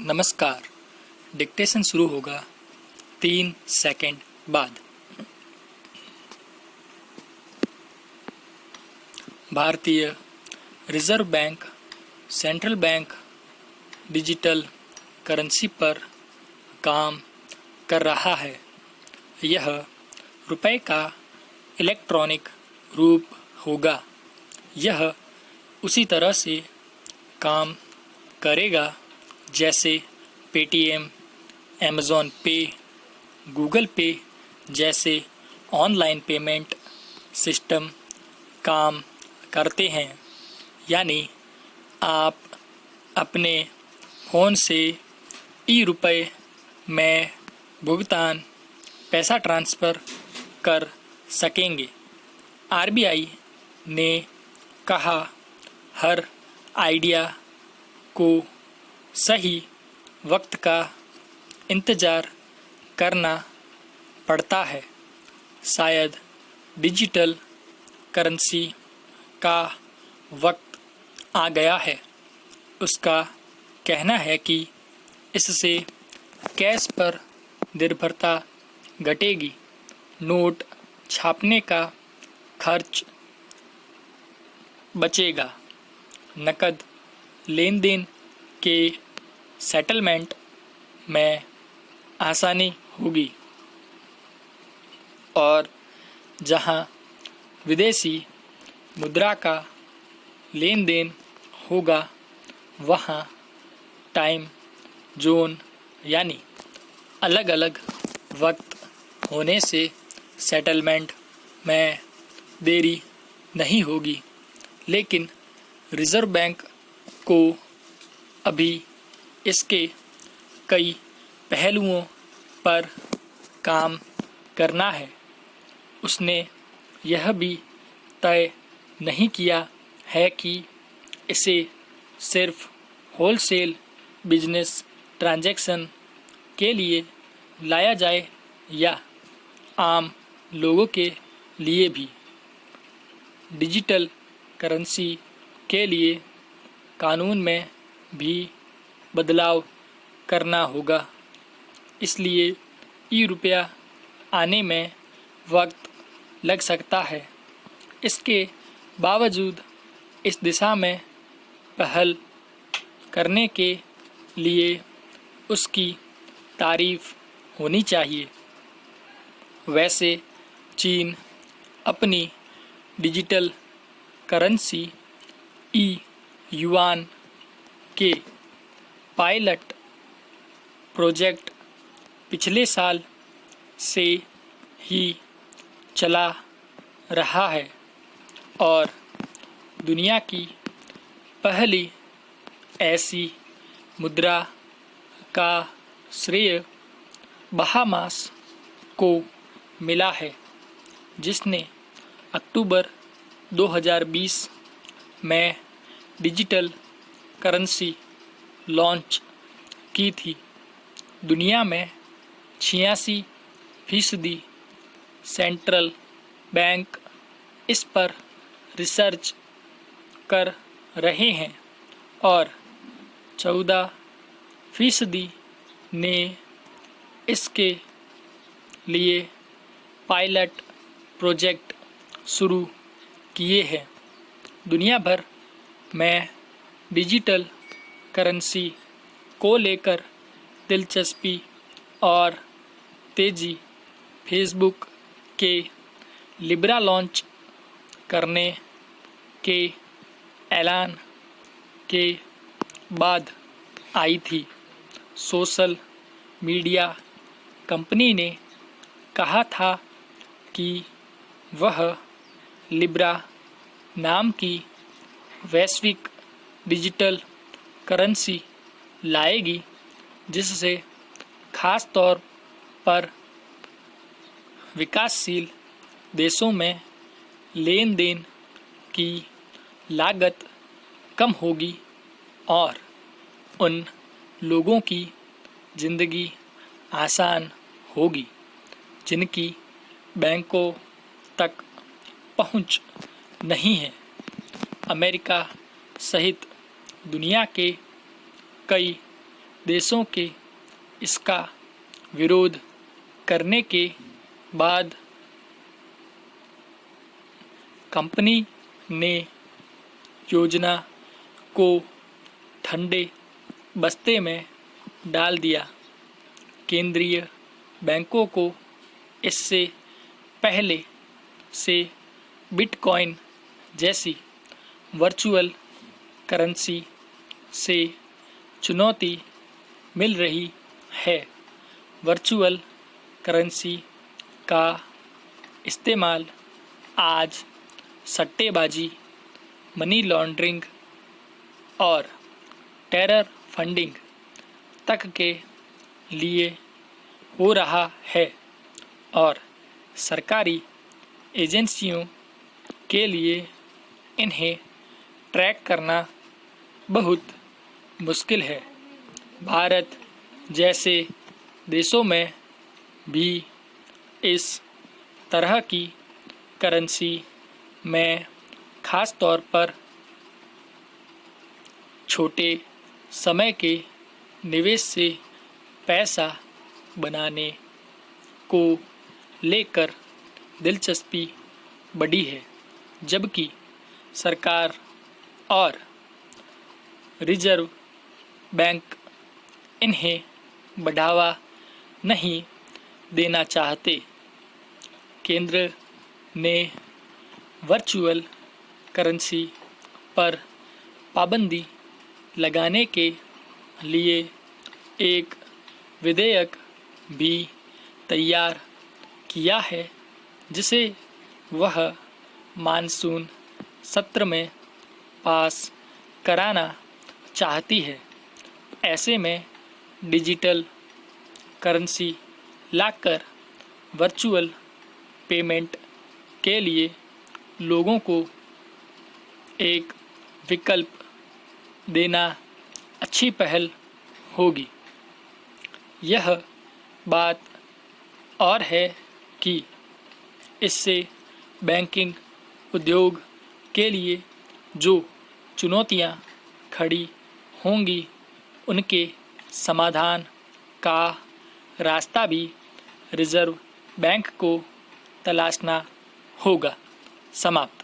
नमस्कार। डिक्टेशन शुरू होगा 3 सेकंड बाद। भारतीय reserve bank central bank digital currency पर काम कर रहा है। यह रुपए का इलेक्ट्रॉनिक रूप होगा। यह उसी तरह से काम करेगा जैसे पेटीएम, अमेज़न पे, गूगल पे जैसे ऑनलाइन पेमेंट सिस्टम काम करते हैं। यानी आप अपने फ़ोन से ई-रुपए में भुगतान पैसा ट्रांसफ़र कर सकेंगे। आरबीआई ने कहा, हर आइडिया को सही वक्त का इंतज़ार करना पड़ता है। शायद डिजिटल करेंसी का वक्त आ गया है। उसका कहना है कि इससे कैश पर निर्भरता घटेगी, नोट छापने का खर्च बचेगा, नकद लेन देन के सेटलमेंट में आसानी होगी और जहां विदेशी मुद्रा का लेन देन होगा वहां टाइम जोन यानी अलग अलग वक्त होने से सेटलमेंट में देरी नहीं होगी। लेकिन रिज़र्व बैंक को अभी इसके कई पहलुओं पर काम करना है। उसने यह भी तय नहीं किया है कि इसे सिर्फ होलसेल बिजनेस ट्रांजैक्शन के लिए लाया जाए या आम लोगों के लिए भी। डिजिटल करेंसी के लिए कानून में भी बदलाव करना होगा, इसलिए ई-रुपया आने में वक्त लग सकता है। इसके बावजूद इस दिशा में पहल करने के लिए उसकी तारीफ होनी चाहिए। वैसे चीन अपनी डिजिटल करेंसी ई-युआन के पायलट प्रोजेक्ट पिछले साल से ही चला रहा है और दुनिया की पहली ऐसी मुद्रा का श्रेय बहामास को मिला है, जिसने अक्टूबर 2020 में डिजिटल करेंसी लॉन्च की थी। दुनिया में 86% सेंट्रल बैंक इस पर रिसर्च कर रहे हैं और 14% ने इसके लिए पायलट प्रोजेक्ट शुरू किए हैं। दुनिया भर में डिजिटल करेंसी को लेकर दिलचस्पी और तेजी फेसबुक के लिब्रा लॉन्च करने के ऐलान के बाद आई थी। सोशल मीडिया कंपनी ने कहा था कि वह लिब्रा नाम की वैश्विक डिजिटल करेंसी लाएगी, जिससे खास तौर पर विकासशील देशों में लेन देन की लागत कम होगी और उन लोगों की ज़िंदगी आसान होगी जिनकी बैंकों तक पहुंच नहीं है। अमेरिका सहित दुनिया के कई देशों के इसका विरोध करने के बाद कंपनी ने योजना को ठंडे बस्ते में डाल दिया। केंद्रीय बैंकों को इससे पहले से बिटकॉइन जैसी वर्चुअल करेंसी से चुनौती मिल रही है। वर्चुअल करेंसी का इस्तेमाल आज सट्टेबाजी, मनी लॉन्ड्रिंग और टेरर फंडिंग तक के लिए हो रहा है और सरकारी एजेंसियों के लिए इन्हें ट्रैक करना बहुत मुश्किल है। भारत जैसे देशों में भी इस तरह की करेंसी में खास तौर पर छोटे समय के निवेश से पैसा बनाने को लेकर दिलचस्पी बढ़ी है, जबकि सरकार और रिजर्व बैंक इन्हें बढ़ावा नहीं देना चाहते। केंद्र ने वर्चुअल करेंसी पर पाबंदी लगाने के लिए एक विधेयक भी तैयार किया है, जिसे वह मानसून सत्र में पास कराना चाहती है। ऐसे में डिजिटल करेंसी लाकर वर्चुअल पेमेंट के लिए लोगों को एक विकल्प देना अच्छी पहल होगी। यह बात और है कि इससे बैंकिंग उद्योग के लिए जो चुनौतियां खड़ी होंगी, उनके समाधान का रास्ता भी रिजर्व बैंक को तलाशना होगा। समाप्त।